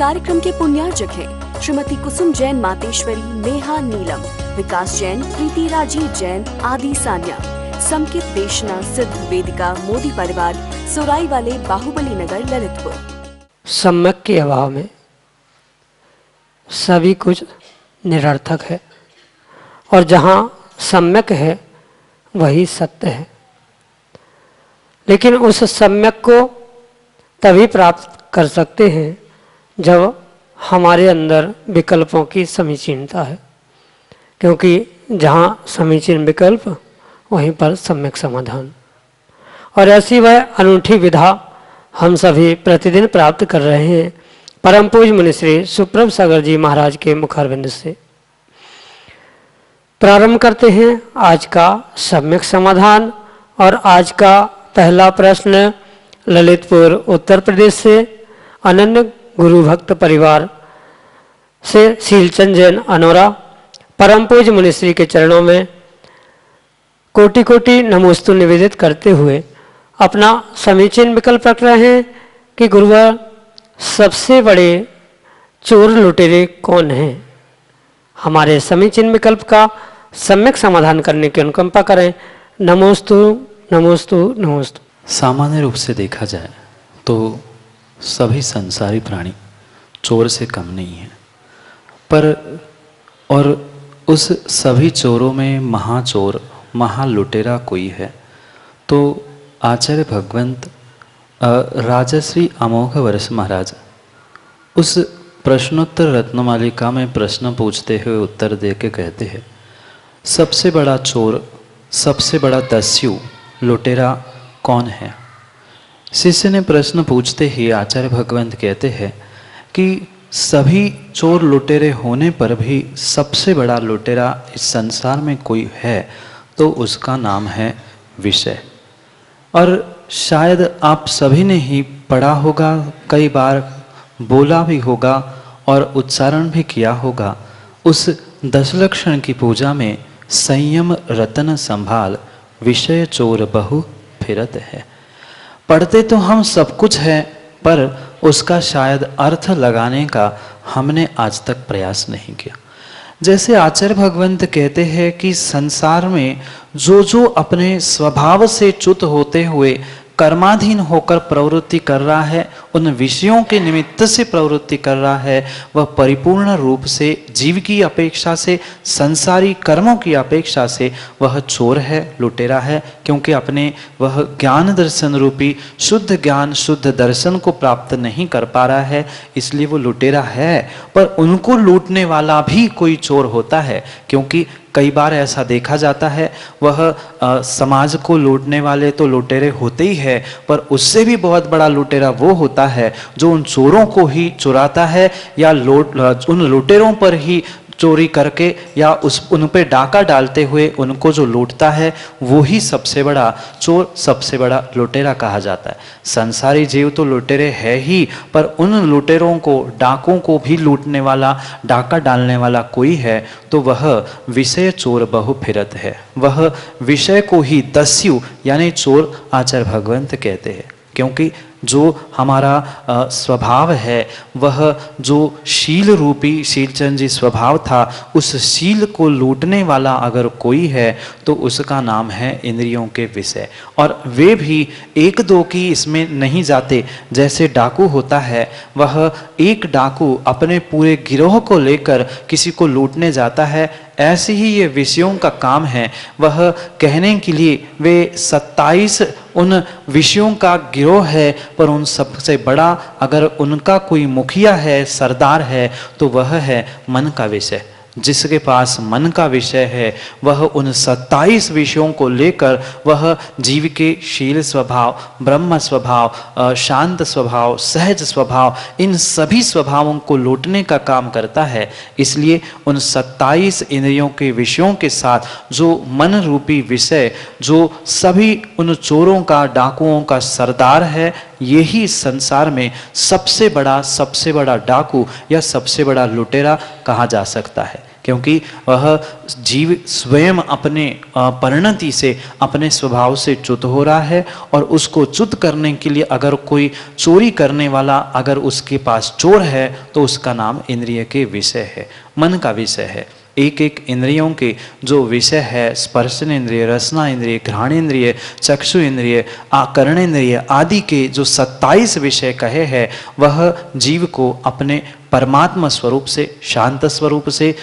कार्यक्रम के पुण्यार्जक हैं श्रीमती कुसुम जैन मातेश्वरी, नेहा नीलम, विकास जैन, प्रीति राजीव जैन, आदि सान्या, समकित देशना, सिद्ध वेदिका, मोदी परिवार, सुराई वाले, बाहुबली नगर, ललितपुर। सम्यक के अभाव में सभी कुछ निरर्थक है और जहाँ सम्यक है वही सत्य है। लेकिन उस सम्यक को तभी प्राप्त कर सकते हैं जब हमारे अंदर विकल्पों की समीचीनता है, क्योंकि जहाँ समीचीन विकल्प वहीं पर सम्यक समाधान। और ऐसी वह अनूठी विधा हम सभी प्रतिदिन प्राप्त कर रहे हैं परम पूज्य मुनिश्री सुप्रभ सागर जी महाराज के मुखारविंद से। प्रारंभ करते हैं आज का सम्यक समाधान। और आज का पहला प्रश्न ललितपुर उत्तर प्रदेश से अनन्य गुरु भक्त परिवार से शीलचंद जैन अनोरा परम पूज्य मुनिश्री के चरणों में कोटि कोटि नमोस्तु निवेदित करते हुए अपना समीचीन विकल्प रख रहे हैं कि गुरुवर सबसे बड़े चोर लुटेरे कौन हैं। हमारे समीचीन विकल्प का सम्यक समाधान करने की अनुकंपा करें। नमोस्तु नमोस्तु नमोस्तु। सामान्य रूप से देखा जाए तो सभी संसारी प्राणी चोर से कम नहीं है, पर और उस सभी चोरों में महाचोर महालुटेरा कोई है तो आचार्य भगवंत राजश्री अमोघ वर्ष महाराज उस प्रश्नोत्तर रत्नमालिका में प्रश्न पूछते हुए उत्तर दे के कहते हैं, सबसे बड़ा चोर, सबसे बड़ा दस्यु लुटेरा कौन है। शिष्य ने प्रश्न पूछते ही आचार्य भगवंत कहते हैं कि सभी चोर लुटेरे होने पर भी सबसे बड़ा लुटेरा इस संसार में कोई है तो उसका नाम है विषय। और शायद आप सभी ने ही पढ़ा होगा, कई बार बोला भी होगा और उच्चारण भी किया होगा, उस दशलक्षण की पूजा में संयम रतन संभाल विषय चोर बहु फिरत है। पढ़ते तो हम सब कुछ है पर उसका शायद अर्थ लगाने का हमने आज तक प्रयास नहीं किया। जैसे आचार्य भगवंत कहते हैं कि संसार में जो अपने स्वभाव से च्युत होते हुए कर्माधीन होकर प्रवृत्ति कर रहा है, उन विषयों के निमित्त से प्रवृत्ति कर रहा है, वह परिपूर्ण रूप से जीव की अपेक्षा से, संसारी कर्मों की अपेक्षा से वह चोर है, लुटेरा है, क्योंकि अपने वह ज्ञान दर्शन रूपी शुद्ध ज्ञान शुद्ध दर्शन को प्राप्त नहीं कर पा रहा है, इसलिए वो लुटेरा है। पर उनको लूटने वाला भी कोई चोर होता है, क्योंकि कई बार ऐसा देखा जाता है वह समाज को लूटने वाले तो लुटेरे होते ही है, पर उससे भी बहुत बड़ा लुटेरा वो होता है जो उन चोरों को ही चुराता है या उन लुटेरों पर ही चोरी करके या उन पे डाका डालते हुए उनको जो लूटता है वो ही सबसे बड़ा चोर, सबसे बड़ा लुटेरा कहा जाता है। संसारी जीव तो लुटेरे है ही, पर उन लुटेरों को, डाकों को भी लूटने वाला, डाका डालने वाला कोई है तो वह विषय चोर बहु फिरत है। वह विषय को ही दस्यु यानी चोर आचार्य भगवंत कहते हैं, क्योंकि जो हमारा स्वभाव है, वह जो शील रूपी शीलचंद जी स्वभाव था, उस शील को लूटने वाला अगर कोई है तो उसका नाम है इंद्रियों के विषय। और वे भी एक दो की इसमें नहीं जाते। जैसे डाकू होता है, वह एक डाकू अपने पूरे गिरोह को लेकर किसी को लूटने जाता है, ऐसे ही ये विषयों का काम है। वह कहने के लिए वे 27 उन विषयों का गिरोह है, पर उन सबसे बड़ा अगर उनका कोई मुखिया है, सरदार है, तो वह है मन का विषय। जिसके पास मन का विषय है वह उन 27 विषयों को लेकर वह जीव के शील स्वभाव, ब्रह्म स्वभाव, शांत स्वभाव, सहज स्वभाव, इन सभी स्वभावों को लूटने का काम करता है। इसलिए उन 27 इंद्रियों के विषयों के साथ जो मन रूपी विषय, जो सभी उन चोरों का, डाकुओं का सरदार है, यही संसार में सबसे बड़ा डाकू या सबसे बड़ा लुटेरा कहा जा सकता है। क्योंकि वह जीव स्वयं अपने परिणति से, अपने स्वभाव से च्युत हो रहा है, और उसको च्युत करने के लिए अगर कोई चोरी करने वाला अगर उसके पास चोर है तो उसका नाम इंद्रिय के विषय है, मन का विषय है। एक एक इंद्रियों के जो विषय है, स्पर्शन इंद्रिय, रसना इंद्रिय, घ्राण इंद्रिय, चक्षु इंद्रिय, आकर्ण इंद्रिय आदि के जो 27 विषय कहे हैं, वह जीव को अपने परमात्मा स्वरूप से, शांत स्वरूप से,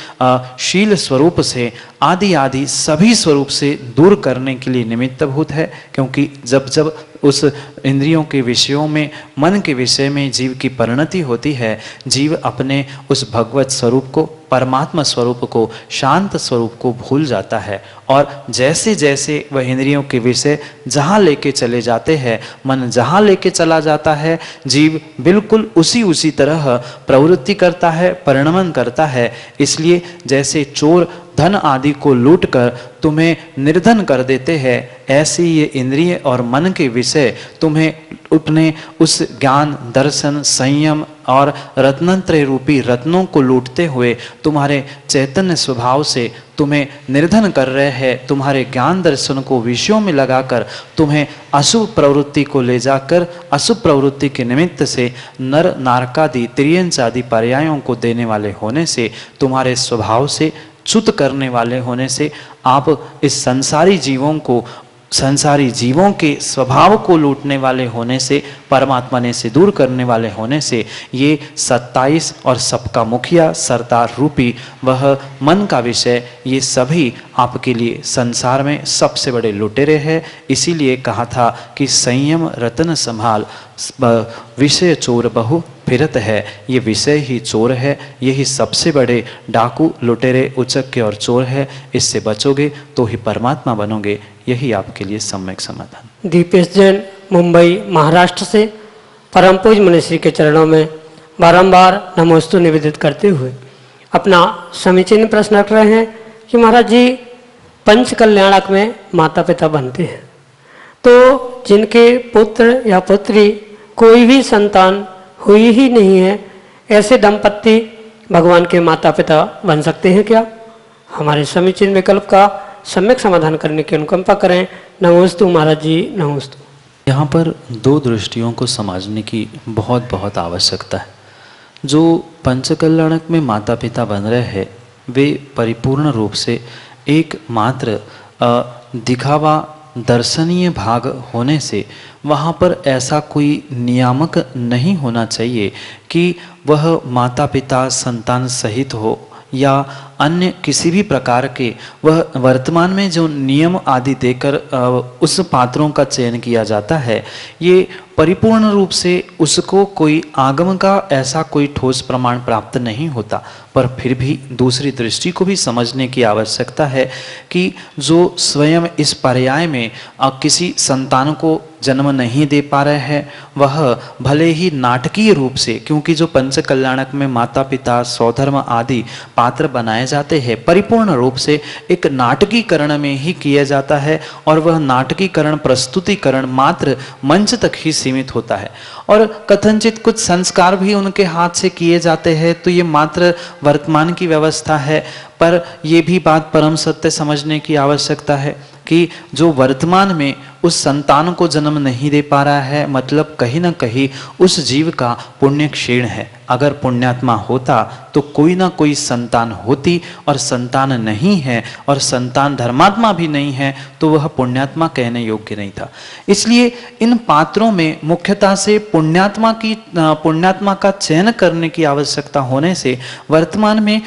शील स्वरूप से, आदि आदि सभी स्वरूप से दूर करने के लिए निमित्तभूत है। क्योंकि जब जब उस इंद्रियों के विषयों में, मन के विषय में जीव की परिणति होती है, जीव अपने उस भगवत स्वरूप को, परमात्मा स्वरूप को, शांत स्वरूप को भूल जाता है। और जैसे जैसे वह इंद्रियों के विषय जहाँ लेके चले जाते हैं, मन जहाँ लेके चला जाता है, जीव बिल्कुल उसी तरह प्रवृत्ति करता है, परिणमन करता है। इसलिए जैसे चोर धन आदि को लूटकर तुम्हें निर्धन कर देते हैं, ऐसे ये इंद्रिय और मन के विषय तुम्हें अपने उस ज्ञान, दर्शन, संयम और रत्नत्रय रूपी रत्नों को लूटते हुए तुम्हारे चैतन्य स्वभाव से तुम्हें निर्धन कर रहे हैं। तुम्हारे ज्ञान दर्शन को विषयों में लगाकर तुम्हें अशुभ प्रवृत्ति को ले जाकर अशुभ प्रवृत्ति के निमित्त से नर नारकादि त्रियंच आदि पर्यायों को देने वाले होने से, तुम्हारे स्वभाव से च्युत करने वाले होने से, आप इस संसारी जीवों के स्वभाव को लूटने वाले होने से, परमात्मा ने से दूर करने वाले होने से, ये 27 और सबका मुखिया सरदार रूपी वह मन का विषय, ये सभी आपके लिए संसार में सबसे बड़े लुटेरे हैं। इसीलिए कहा था कि संयम रतन संभाल, विषय चोर बहु फिरत है। ये विषय ही चोर है, यही सबसे बड़े डाकू, लुटेरे, उचक्के और चोर है। इससे बचोगे तो ही परमात्मा बनोगे। यही आपके लिए सम्यक समाधान। दीपेश जैन, मुंबई, महाराष्ट्र से परम पूज मनीषी के चरणों में बारंबार नमोस्तु निवेदित करते हुए अपना समीचीन प्रश्न रख रहे हैं कि महाराज जी, पंच कल्याणक में माता पिता बनते हैं, तो जिनके पुत्र या पुत्री कोई भी संतान हुई ही नहीं है, ऐसे दंपत्ति भगवान के माता पिता बन सकते हैं क्या? हमारे समीचीन विकल्प का सम्यक समाधान करने की अनुकंपा करें। नमोस्तु महाराज जी, नमोस्तु। यहाँ पर दो दृष्टियों को समझने की बहुत बहुत आवश्यकता है। जो पंचकल्याणक में माता पिता बन रहे हैं, वे परिपूर्ण रूप से एकमात्र दिखावा, दर्शनीय भाग होने से वहाँ पर ऐसा कोई नियामक नहीं होना चाहिए कि वह माता पिता संतान सहित हो या अन्य किसी भी प्रकार के, वह वर्तमान में जो नियम आदि देकर उस पात्रों का चयन किया जाता है, ये परिपूर्ण रूप से उसको कोई आगम का ऐसा कोई ठोस प्रमाण प्राप्त नहीं होता। पर फिर भी दूसरी दृष्टि को भी समझने की आवश्यकता है कि जो स्वयं इस पर्याय में किसी संतान को जन्म नहीं दे पा रहे हैं, वह भले ही नाटकीय रूप से, क्योंकि जो पंच कल्याणक में माता पिता, सौधर्म आदि पात्र बनाए जाते हैं, परिपूर्ण रूप से एक नाटकीकरण में ही किया जाता है, और वह नाटकीकरण, प्रस्तुतिकरण मात्र मंच तक ही सीमित होता है। और कथनचित कुछ संस्कार भी उनके हाथ से किए जाते हैं, तो ये मात्र वर्तमान की व्यवस्था है। पर यह भी बात परम सत्य समझने की आवश्यकता है कि जो वर्तमान में उस संतान को जन्म नहीं दे पा रहा है, मतलब कहीं ना कहीं उस जीव का पुण्य क्षीण है। अगर पुण्यात्मा होता तो कोई ना कोई संतान होती, और संतान नहीं है और संतान धर्मात्मा भी नहीं है, तो वह पुण्यात्मा कहने योग्य नहीं था। इसलिए इन पात्रों में मुख्यतः से पुण्यात्मा का चयन करने की आवश्यकता होने से वर्तमान में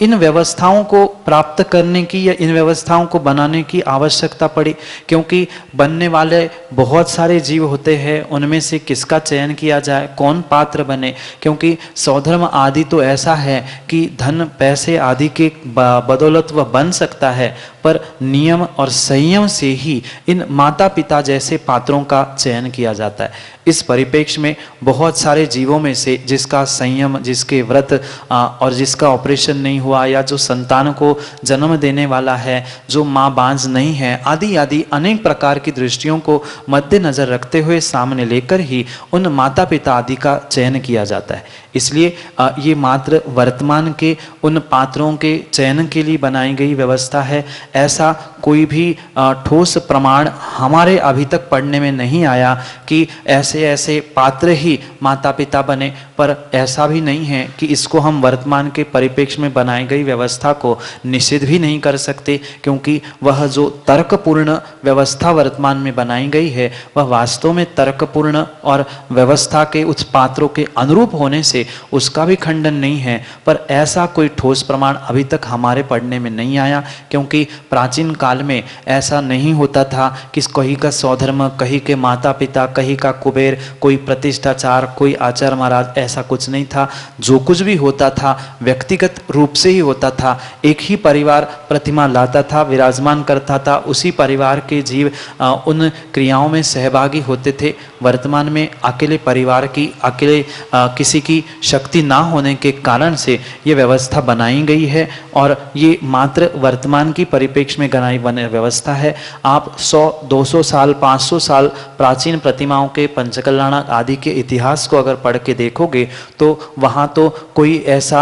इन व्यवस्थाओं को प्राप्त करने की या इन व्यवस्थाओं को बनाने की आवश्यकता पड़ी। क्योंकि बनने वाले बहुत सारे जीव होते हैं, उनमें से किसका चयन किया जाए, कौन पात्र बने? क्योंकि सौधर्म आदि तो ऐसा है कि धन पैसे आदि के बदौलत वह बन सकता है, पर नियम और संयम से ही इन माता पिता जैसे पात्रों का चयन किया जाता है। इस परिप्रेक्ष्य में बहुत सारे जीवों में से जिसका संयम, जिसके व्रत और जिसका ऑपरेशन नहीं हुआ, या जो संतान को जन्म देने वाला है, जो माँ बांझ नहीं है, आदि आदि अनेक प्रकार की दृष्टियों को मद्देनजर रखते हुए सामने लेकर ही उन माता पिता आदि का चयन किया जाता है। इसलिए ये मात्र वर्तमान के उन पात्रों के चयन के लिए बनाई गई व्यवस्था है। ऐसा कोई भी ठोस प्रमाण हमारे अभी तक पढ़ने में नहीं आया कि ऐसे ऐसे पात्र ही माता पिता बने, पर ऐसा भी नहीं है कि इसको हम वर्तमान के परिप्रेक्ष्य में बनाई गई व्यवस्था को निषेध भी नहीं कर सकते, क्योंकि वह जो तर्कपूर्ण व्यवस्था वर्तमान में बनाई गई है वह वास्तव में तर्कपूर्ण और व्यवस्था के उस पात्रों के अनुरूप होने से उसका भी खंडन नहीं है। पर ऐसा कोई ठोस प्रमाण अभी तक हमारे पढ़ने में नहीं आया, क्योंकि प्राचीन काल में ऐसा नहीं होता था कि कहीं का सौधर्म, कहीं के माता पिता, कहीं का कुबेर, कोई प्रतिष्ठाचार, कोई आचार्य महाराज, ऐसा कुछ नहीं था। जो कुछ भी होता था व्यक्तिगत रूप से ही होता था। एक ही परिवार प्रतिमा लाता था, विराजमान करता था, उसी परिवार के जीव उन क्रियाओं में सहभागी होते थे। वर्तमान में अकेले परिवार की, अकेले किसी की शक्ति ना होने के कारण से ये व्यवस्था बनाई गई है, और ये मात्र वर्तमान की परिप्रेक्ष्य में बनाई बने व्यवस्था है। आप 100-200 साल, 500 साल प्राचीन प्रतिमाओं के पंचकल्याण आदि के इतिहास को अगर पढ़ के देखोगे तो वहाँ तो कोई ऐसा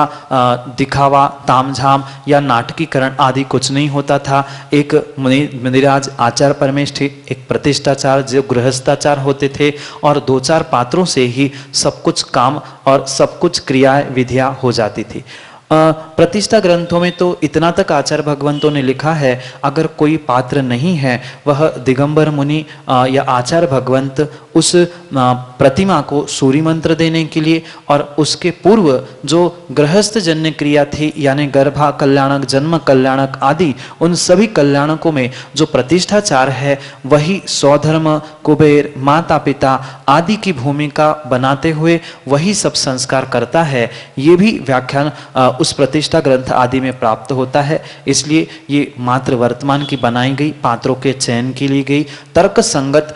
दिखावा, तामझाम या नाटकीकरण आदि कुछ नहीं होता था। एक मुनिराज आचार परमेष्ठी, एक प्रतिष्ठाचार जो गृहस्थाचार होते थे, और 2-4 पात्रों से ही सब कुछ काम और सब कुछ क्रियाएं विधियां हो जाती थी। प्रतिष्ठा ग्रंथों में तो इतना तक आचार्य भगवंतों ने लिखा है, अगर कोई पात्र नहीं है वह दिगंबर मुनि या आचार्य भगवंत उस प्रतिमा को सूर्य मंत्र देने के लिए और उसके पूर्व जो गृहस्थ जन्य क्रिया थी, यानी गर्भा कल्याणक, जन्म कल्याणक आदि, उन सभी कल्याणकों में जो प्रतिष्ठाचार है वही स्वधर्म, कुबेर, माता पिता आदि की भूमिका बनाते हुए वही सब संस्कार करता है। ये भी व्याख्यान उस प्रतिष्ठा ग्रंथ आदि में प्राप्त होता है। इसलिए ये मात्र वर्तमान की बनाई गई पात्रों के चयन के लिए गई तर्क संगत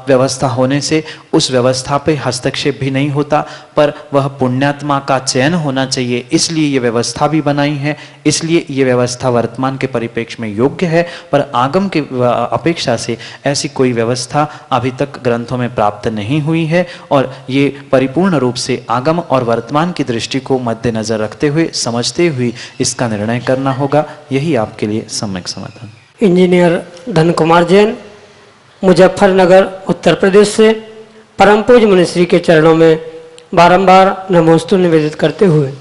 व्यवस्था होने से उस व्यवस्था पे हस्तक्षेप भी नहीं होता, पर वह पुण्यात्मा का चयन होना चाहिए, इसलिए ये व्यवस्था भी बनाई है। इसलिए ये व्यवस्था वर्तमान के परिप्रेक्ष्य में योग्य है, पर आगम के अपेक्षा से ऐसी कोई व्यवस्था अभी तक ग्रंथों में प्राप्त नहीं हुई है, और ये परिपूर्ण रूप से आगम और वर्तमान की दृष्टि को मद्देनजर रखते हुए, समझते हुए इसका निर्णय करना होगा। यही आपके लिए सम्यक समाधान। इंजीनियर धन कुमार जैन, मुजफ्फरनगर, उत्तर प्रदेश से परम पूज्य मुनिश्री के चरणों में बारंबार नमोस्तु निवेदित करते हुए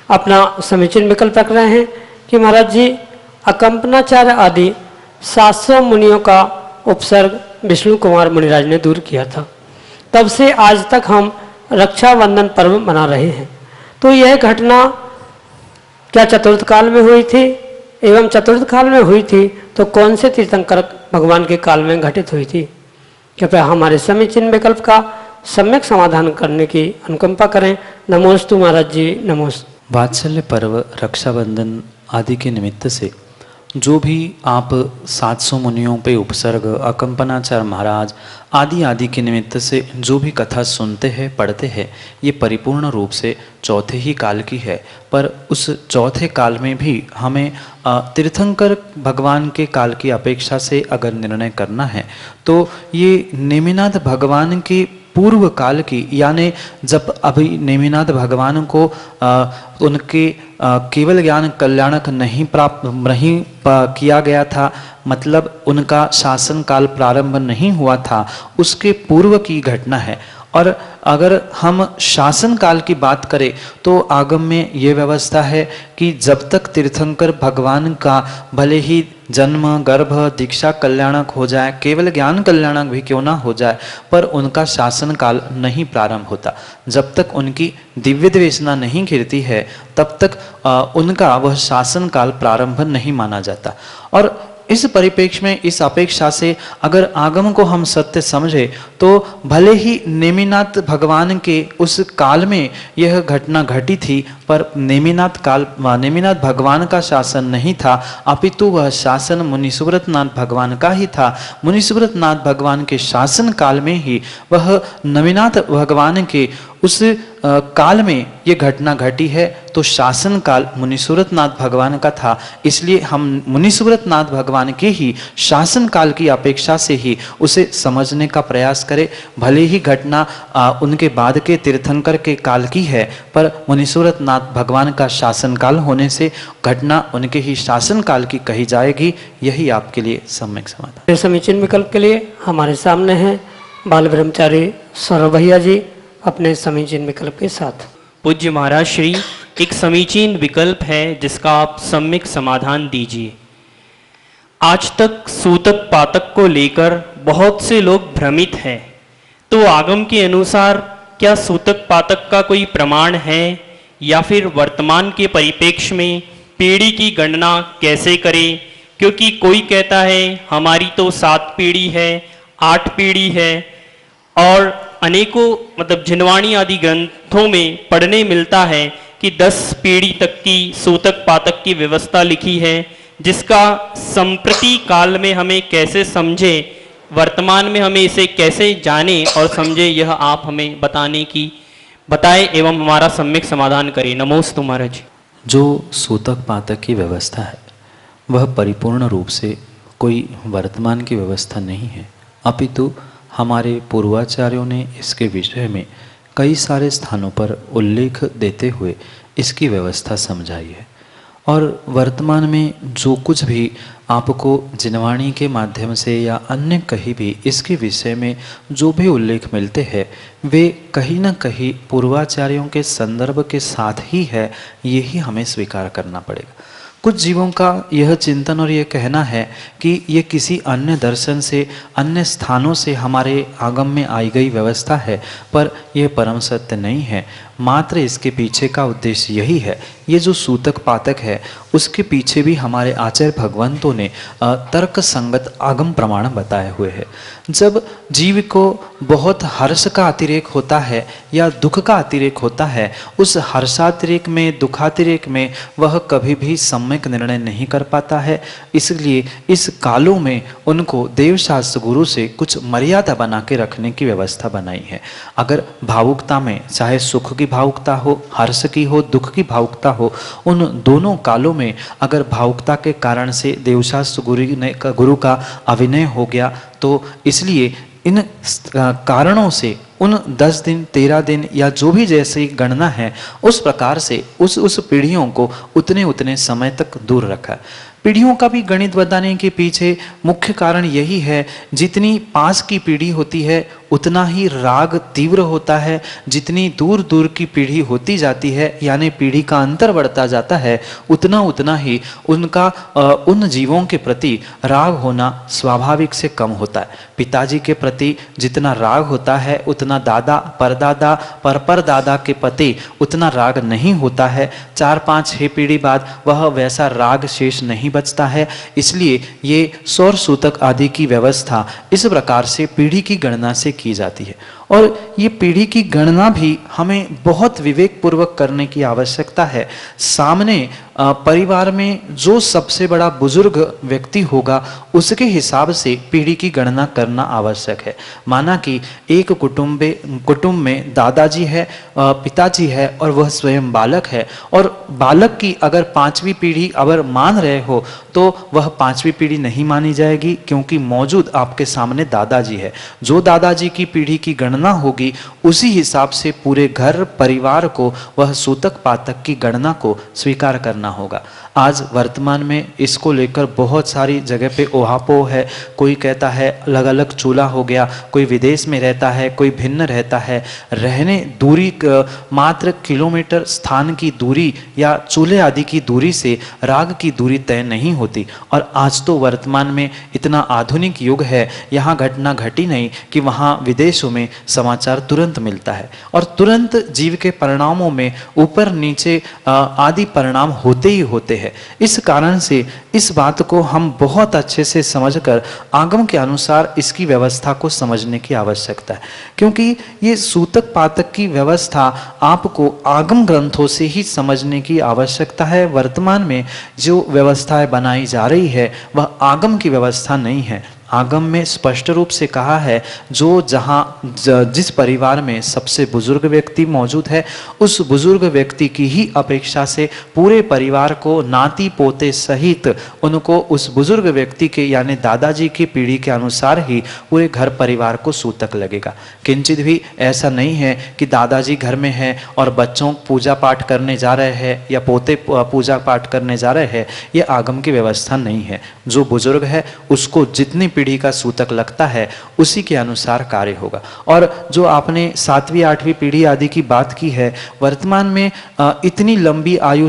अपना समीचीन विकल्प रख रहे हैं कि महाराज जी, अकंपनाचार्य आदि 700 मुनियों का उपसर्ग विष्णु कुमार मुनिराज ने दूर किया था। तब से आज तक हम रक्षाबंधन पर्व मना रहे हैं। तो यह घटना क्या चतुर्थ काल में हुई थी? एवं चतुर्थ काल में हुई थी तो कौन से तीर्थंकर भगवान के काल में घटित हुई थी? कृपया हमारे समीचीन विकल्प का सम्यक समाधान करने की अनुकंपा करें। नमोस्तु महाराज जी, नमोस्तु। वात्सल्य पर्व, रक्षाबंधन आदि के निमित्त से जो भी आप 700 मुनियों पे उपसर्ग, अकंपनाचार्य महाराज आदि आदि के निमित्त से जो भी कथा सुनते हैं, पढ़ते हैं, ये परिपूर्ण रूप से चौथे ही काल की है। पर उस चौथे काल में भी हमें तीर्थंकर भगवान के काल की अपेक्षा से अगर निर्णय करना है तो ये नेमिनाथ भगवान की पूर्व काल की, यानी जब अभी नेमिनाथ भगवान को उनके केवल ज्ञान कल्याणक नहीं किया गया था, मतलब उनका शासन काल प्रारंभ नहीं हुआ था, उसके पूर्व की घटना है। और अगर हम शासन काल की बात करें तो आगम में ये व्यवस्था है कि जब तक तीर्थंकर भगवान का भले ही जन्म, गर्भ, दीक्षा कल्याणक हो जाए, केवल ज्ञान कल्याणक भी क्यों ना हो जाए, पर उनका शासन काल नहीं प्रारंभ होता। जब तक उनकी दिव्य द्वेषणा नहीं गिरती है तब तक उनका वह शासन काल प्रारंभ नहीं माना जाता। और इस परिप्रेक्ष्य में, इस अपेक्षा से अगर आगम को हम सत्य समझे तो भले ही नेमिनाथ भगवान के उस काल में यह घटना घटी थी, पर नेमिनाथ भगवान का शासन नहीं था, अपितु वह शासन मुनिसुव्रत नाथ भगवान का ही था। मुनिसुव्रत नाथ भगवान के शासन काल में ही वह नेमिनाथ भगवान के उस काल में ये घटना घटी है, तो शासन काल मुनिसुरतनाथ भगवान का था, इसलिए हम मुनिसुरतनाथ भगवान के ही शासन काल की अपेक्षा से ही उसे समझने का प्रयास करें। भले ही घटना उनके बाद के तीर्थंकर के काल की है, पर मुनिसुरतनाथ भगवान का शासन काल होने से घटना उनके ही शासन काल की कही जाएगी। यही आपके लिए सम्यक समाधान। समीचीन विकल्प के लिए हमारे सामने हैं बाल ब्रह्मचारी सौरभ भैया जी अपने समीचीन विकल्प के साथ। पूज्य महाराज श्री, एक समीचीन विकल्प है जिसका आप सम्यक समाधान दीजिए। आज तक सूतक पातक को लेकर बहुत से लोग भ्रमित हैं, तो आगम के अनुसार क्या सूतक पातक का कोई प्रमाण है, या फिर वर्तमान के परिप्रेक्ष्य में पीढ़ी की गणना कैसे करें? क्योंकि कोई कहता है हमारी तो 7 पीढ़ी है, 8 पीढ़ी है, और अनेकों मतलब जिनवाणी आदि ग्रंथों में पढ़ने मिलता है कि 10 पीढ़ी तक की सूतक पातक की व्यवस्था लिखी है, जिसका संप्रति काल में हमें कैसे समझे, वर्तमान में हमें इसे कैसे जाने और समझे, यह आप हमें बताएं एवं हमारा सम्यक समाधान करें। नमोस्तु महाराज। जो सूतक पातक की व्यवस्था है वह परिपूर्ण रूप से कोई वर्तमान की व्यवस्था नहीं है, अपितु हमारे पूर्वाचार्यों ने इसके विषय में कई सारे स्थानों पर उल्लेख देते हुए इसकी व्यवस्था समझाई है। और वर्तमान में जो कुछ भी आपको जिनवाणी के माध्यम से या अन्य कहीं भी इसके विषय में जो भी उल्लेख मिलते हैं, वे कहीं न कहीं पूर्वाचार्यों के संदर्भ के साथ ही है, यही हमें स्वीकार करना पड़ेगा। कुछ जीवों का यह चिंतन और यह कहना है कि ये किसी अन्य दर्शन से, अन्य स्थानों से हमारे आगम में आई गई व्यवस्था है, पर यह परम सत्य नहीं है। मात्र इसके पीछे का उद्देश्य यही है, ये जो सूतक पातक है उसके पीछे भी हमारे आचार्य भगवंतों ने तर्क संगत आगम प्रमाण बताए हुए हैं। जब जीव को बहुत हर्ष का अतिरेक होता है या दुख का अतिरेक होता है, उस हर्षातिरेक में, दुखातिरेक में वह कभी भी सम्यक निर्णय नहीं कर पाता है। इसलिए इस कालों में उनको देवशास्त्र गुरु से कुछ मर्यादा बना के रखने की व्यवस्था बनाई है। अगर भावुकता में, चाहे सुख की भावुकता हो, हर्ष की हो, दुख की भावुकता हो, उन दोनों कालों में अगर भावुकता के कारण से देवशास्त्र गुरु का अविनय हो गया, तो इसलिए इन कारणों से उन 10 दिन, 13 दिन या जो भी जैसी गणना है, उस प्रकार से उस पीढ़ियों को उतने समय तक दूर रखा। पीढ़ियों का भी गणित बताने के पीछे मुख्य कारण यही है, जितनी पास की पीढ़ी होती है उतना ही राग तीव्र होता है, जितनी दूर दूर की पीढ़ी होती जाती है, यानी पीढ़ी का अंतर बढ़ता जाता है, उतना ही उनका उन जीवों के प्रति राग होना स्वाभाविक से कम होता है। पिताजी के प्रति जितना राग होता है, उतना दादा, परदादा, परदादा के प्रति उतना राग नहीं होता है। 4, 5, 6 पीढ़ी बाद वह वैसा राग शेष नहीं बचता है। इसलिए ये सौर सूतक आदि की व्यवस्था इस प्रकार से पीढ़ी की गणना से की जाती है। और ये पीढ़ी की गणना भी हमें बहुत विवेक पूर्वक करने की आवश्यकता है। सामने परिवार में जो सबसे बड़ा बुजुर्ग व्यक्ति होगा उसके हिसाब से पीढ़ी की गणना करना आवश्यक है। माना कि एक कुटुंब में दादाजी है, पिताजी है और वह स्वयं बालक है, और बालक की अगर 5वीं पीढ़ी अगर मान रहे हो तो वह 5वीं पीढ़ी नहीं मानी जाएगी, क्योंकि मौजूद आपके सामने दादाजी है। जो दादाजी की पीढ़ी की गणना होगी उसी हिसाब से पूरे घर परिवार को वह सूतक पातक की गणना को स्वीकार करना होगा। आज वर्तमान में इसको लेकर बहुत सारी जगह पे ओहापोह है। कोई कहता है अलग अलग चूल्हा हो गया, कोई विदेश में रहता है, कोई भिन्न रहता है। रहने दूरी मात्र किलोमीटर स्थान की दूरी या चूल्हे आदि की दूरी से राग की दूरी तय नहीं होती। और आज तो वर्तमान में इतना आधुनिक युग है, यहाँ घटना घटी नहीं कि वहाँ विदेशों में समाचार तुरंत मिलता है, और तुरंत जीव के परिणामों में ऊपर नीचे आदि परिणाम होते ही होते हैं। इस कारण से इस बात को हम बहुत अच्छे से समझकर आगम के अनुसार इसकी व्यवस्था को समझने की आवश्यकता है, क्योंकि ये सूतक पातक की व्यवस्था आपको आगम ग्रंथों से ही समझने की आवश्यकता है। वर्तमान में जो व्यवस्थाएं बनाई जा रही है वह आगम की व्यवस्था नहीं है। आगम में स्पष्ट रूप से कहा है जो जिस परिवार में सबसे बुजुर्ग व्यक्ति मौजूद है, उस बुजुर्ग व्यक्ति की ही अपेक्षा से पूरे परिवार को नाती पोते सहित उनको उस बुजुर्ग व्यक्ति के यानी दादाजी की पीढ़ी के अनुसार ही पूरे घर परिवार को सूतक लगेगा। किंचित भी ऐसा नहीं है कि दादाजी घर में है और बच्चों पूजा पाठ करने जा रहे हैं या पोते पूजा पाठ करने जा रहे हैं, ये आगम की व्यवस्था नहीं है। जो बुजुर्ग है उसको जितनी पीढ़ी का सूतक लगता है उसी के अनुसार कार्य होगा। और जो आपने 7वीं 8वीं पीढ़ी आदि की बात की है, वर्तमान में इतनी लंबी आयु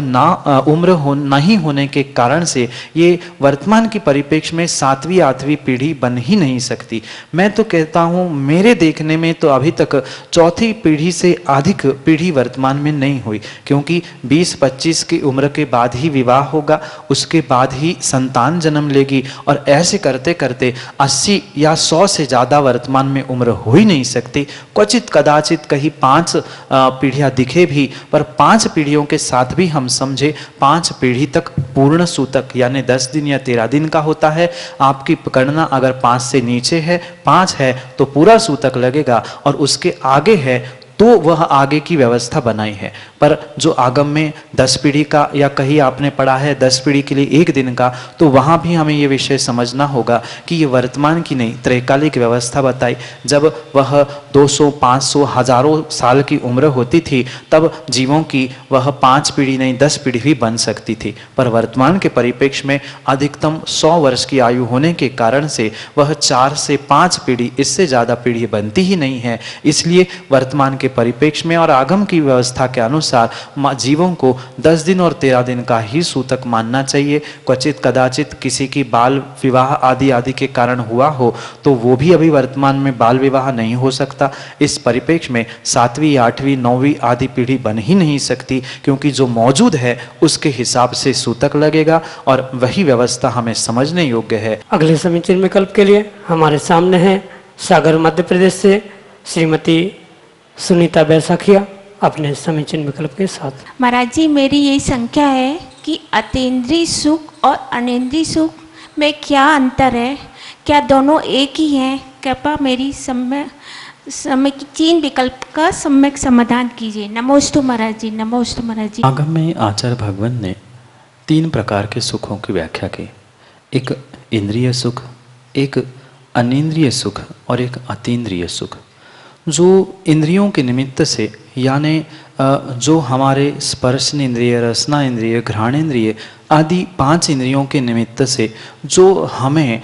उम्र नहीं होने के कारण से ये वर्तमान की परिप्रेक्ष्य में 7वीं 8वीं पीढ़ी बन ही नहीं सकती। मैं तो कहता हूँ मेरे देखने में तो अभी तक 4थी पीढ़ी से अधिक पीढ़ी वर्तमान में नहीं हुई, क्योंकि 20-25 की उम्र के बाद ही विवाह होगा, उसके बाद ही संतान जन्म लेगी और ऐसे करते करते 80 या 100 से ज़्यादा वर्तमान में उम्र हो ही नहीं सकती। क्वचित कदाचित कहीं 5 पीढ़ियाँ दिखे भी, पर 5 पीढ़ियों के साथ भी हम समझे 5 पीढ़ी तक पूर्ण सूतक यानी 10 दिन या 13 दिन का होता है। आपकी गणना अगर 5 से नीचे है, 5 है तो पूरा सूतक लगेगा, और उसके आगे है तो वह आगे की व्यवस्था बनाई है। पर जो आगम में 10 पीढ़ी का या कहीं आपने पढ़ा है 10 पीढ़ी के लिए 1 दिन का, तो वहाँ भी हमें ये विषय समझना होगा कि ये वर्तमान की नहीं त्रैकालिक व्यवस्था बताई। जब वह 200, 500, हजारों साल की उम्र होती थी तब जीवों की वह 5 पीढ़ी नहीं 10 पीढ़ी भी बन सकती थी, पर वर्तमान के परिप्रेक्ष्य में अधिकतम 100 वर्ष की आयु होने के कारण से वह 4 से 5 पीढ़ी, इससे ज़्यादा पीढ़ी बनती ही नहीं है। इसलिए वर्तमान के परिप्रेक्ष्य में और आगम की व्यवस्था के अनुसार जीवों को 10 दिन और 13 दिन का ही सूतक मानना चाहिए। क्वचित कदाचित किसी की बाल विवाह आदि के कारण हुआ हो तो वो भी अभी वर्तमान में बाल विवाह नहीं हो सकता। इस परिप्रेक्ष्य में 7वीं 8वीं 9वीं आदि पीढ़ी बन ही नहीं सकती, क्योंकि जो मौजूद है उसके हिसाब से सूतक लगेगा और वही व्यवस्था हमें समझने योग्य है। अगले समीचीन विकल्प के लिए हमारे सामने है सागर मध्य प्रदेश से श्रीमती सुनीता बैसाखिया अपने समीचीन विकल्प के साथ। महाराज जी, मेरी यही संख्या है कि अतीन्द्रिय सुख और अनिंद्रिय सुख में क्या अंतर है, क्या दोनों एक ही हैं? कृपया मेरी समीचीन विकल्प का सम्यक समाधान कीजिए। नमोस्तु महाराज जी, नमोस्तु महाराज जी। आगम में आचार्य भगवान ने 3 प्रकार के सुखों की व्याख्या की, एक इंद्रिय सुख, एक अनिंद्रिय सुख और एक अतीन्द्रिय सुख। जो इंद्रियों के निमित्त से यानी जो हमारे स्पर्शन इंद्रिय, रसना इंद्रिय, घ्राण इंद्रिय आदि 5 इंद्रियों के निमित्त से जो हमें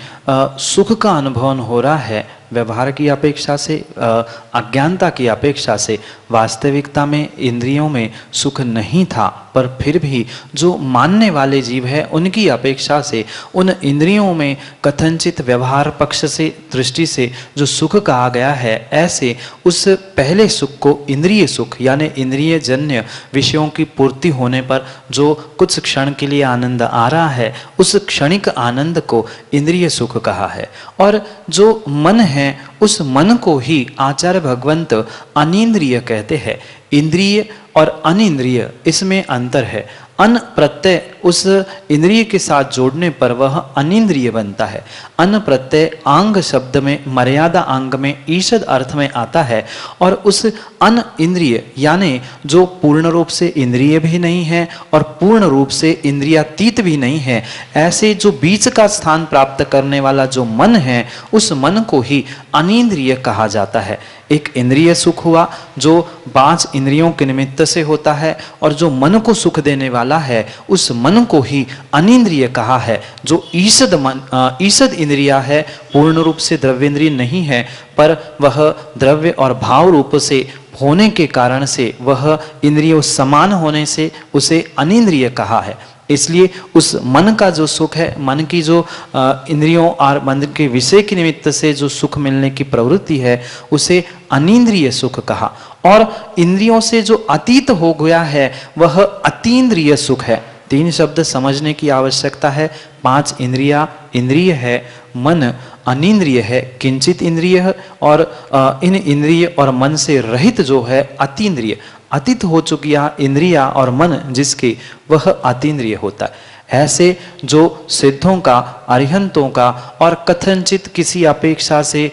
सुख का अनुभव हो रहा है, व्यवहार की अपेक्षा से, अज्ञानता की अपेक्षा से वास्तविकता में इंद्रियों में सुख नहीं था, पर फिर भी जो मानने वाले जीव है उनकी अपेक्षा से उन इंद्रियों में कथनचित व्यवहार पक्ष से दृष्टि से जो सुख कहा गया है, ऐसे उस पहले सुख को इंद्रिय सुख यानी इंद्रिय जन्य विषयों की पूर्ति होने पर जो कुछ क्षण के लिए आनंद आ रहा है, उस क्षणिक आनंद को इंद्रिय सुख कहा है। और जो मन है उस मन को ही आचार्य भगवंत अनिंद्रिय कहते हैं। इंद्रिय और अनिंद्रिय इसमें अंतर है। अन प्रत्यय उस इंद्रिय के साथ जोड़ने पर वह अनिंद्रिय बनता है। अन प्रत्यय आंग शब्द में मर्यादा अंग में ईषद अर्थ में आता है, और उस अन इंद्रिय यानी जो पूर्ण रूप से इंद्रिय भी नहीं है और पूर्ण रूप से इंद्रियातीत भी नहीं है, ऐसे जो बीच का स्थान प्राप्त करने वाला जो मन है, उस मन को ही अनिंद्रिय कहा जाता है। एक इंद्रिय सुख हुआ जो 5 इंद्रियों के निमित्त से होता है, और जो मन को सुख देने वाला है उस मन को ही अनिंद्रिय कहा है। जो ईषद इंद्रिया है, पूर्ण रूप से द्रव्येंद्रिय नहीं है, पर वह द्रव्य और भाव रूप से होने के कारण से वह इंद्रियों समान होने से उसे अनिंद्रिय कहा है। इसलिए उस मन का जो सुख है, मन की जो इंद्रियों और मन के विषय के निमित्त से जो सुख मिलने की प्रवृत्ति है, उसे अनिंद्रिय सुख कहा। और इंद्रियों से जो अतीत हो गया है वह अतीन्द्रिय सुख है। 3 शब्द समझने की आवश्यकता है। 5 इंद्रिया इंद्रिय है, मन अनिंद्रिय है, किंचित इंद्रिय है, और इन इंद्रिय और मन से रहित जो है अतीन्द्रिय, अतीत हो चुकी इंद्रिया और मन जिसके, वह अतीन्द्रिय होता है। ऐसे जो सिद्धों का, अरिहंतों का और कथनचित किसी अपेक्षा से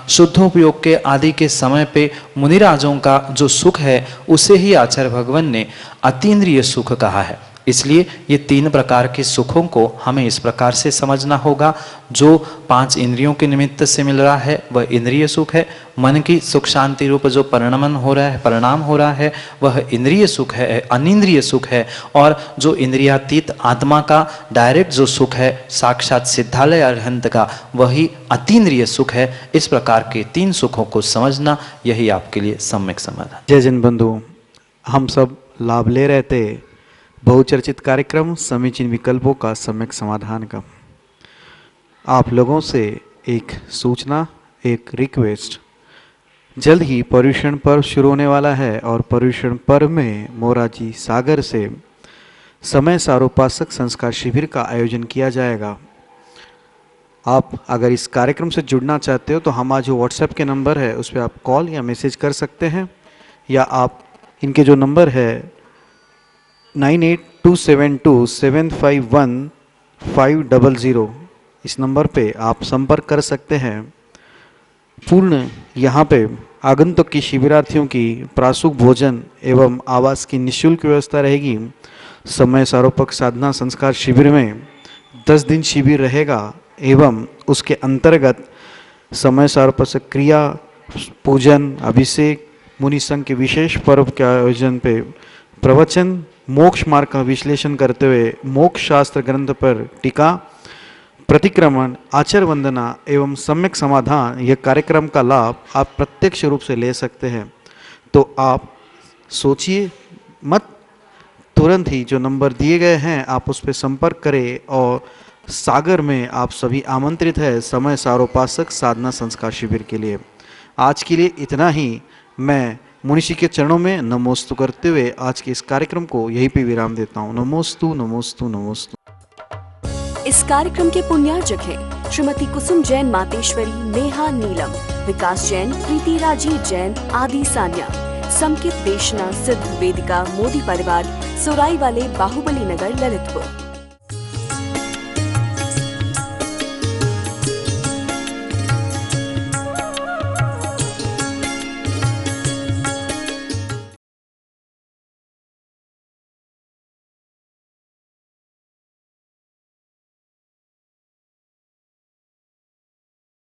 शुद्धोपयोग के आदि के समय पे मुनिराजों का जो सुख है, उसे ही आचार्य भगवान ने अतीन्द्रिय सुख कहा है। इसलिए ये 3 प्रकार के सुखों को हमें इस प्रकार से समझना होगा। जो 5 इंद्रियों के निमित्त से मिल रहा है वह इंद्रिय सुख है। मन की सुख शांति रूप जो परिणमन हो रहा है, परिणाम हो रहा है, वह इंद्रिय सुख है, अनिंद्रिय सुख है। और जो इंद्रियातीत आत्मा का डायरेक्ट जो सुख है, साक्षात सिद्धालय अरहंत का, वही अतीन्द्रिय सुख है। इस प्रकार के 3 सुखों को समझना, यही आपके लिए सम्यक समाधान। जय जन बंधु, हम सब लाभ ले रहे थे बहुचर्चित कार्यक्रम समीचीन विकल्पों का सम्यक समाधान का। आप लोगों से एक सूचना, एक रिक्वेस्ट, जल्द ही पर्युषण पर्व शुरू होने वाला है और पर्युषण पर्व में मोरारजी सागर से समय सारोपासक संस्कार शिविर का आयोजन किया जाएगा। आप अगर इस कार्यक्रम से जुड़ना चाहते हो तो हमारा जो व्हाट्सएप के नंबर है उस पर आप कॉल या मैसेज कर सकते हैं, या आप इनके जो नंबर है 98272751 इस नंबर पे आप संपर्क कर सकते हैं। पूर्ण यहाँ पे आगंतुक की शिविरार्थियों की प्रासुक भोजन एवं आवास की निःशुल्क व्यवस्था रहेगी। समय सारोपक साधना संस्कार शिविर में 10 दिन शिविर रहेगा एवं उसके अंतर्गत समय सारोपक क्रिया, पूजन, अभिषेक, मुनि संघ के विशेष पर्व के आयोजन पे प्रवचन, मोक्ष मार्ग का विश्लेषण करते हुए मोक्ष शास्त्र ग्रंथ पर टीका, प्रतिक्रमण, आचार वंदना एवं सम्यक समाधान, यह कार्यक्रम का लाभ आप प्रत्यक्ष रूप से ले सकते हैं। तो आप सोचिए मत, तुरंत ही जो नंबर दिए गए हैं आप उस पर संपर्क करें। और सागर में आप सभी आमंत्रित है समय सारोपासक साधना संस्कार शिविर के लिए। आज के लिए इतना ही। मैं मुनिषी के चरणों में नमोस्तु करते हुए आज के इस कार्यक्रम को यहीं पे विराम देता हूँ। नमोस्तु नमोस्तु नमोस्तु। इस कार्यक्रम के पुण्यार्जक हैं श्रीमती कुसुम जैन मातेश्वरी, नेहा नीलम, विकास जैन, प्रीति राजी जैन, आदि सान्या, समकित देशना सिद्ध वेदिका मोदी परिवार, सोराई वाले, बाहुबली नगर, ललितपुर।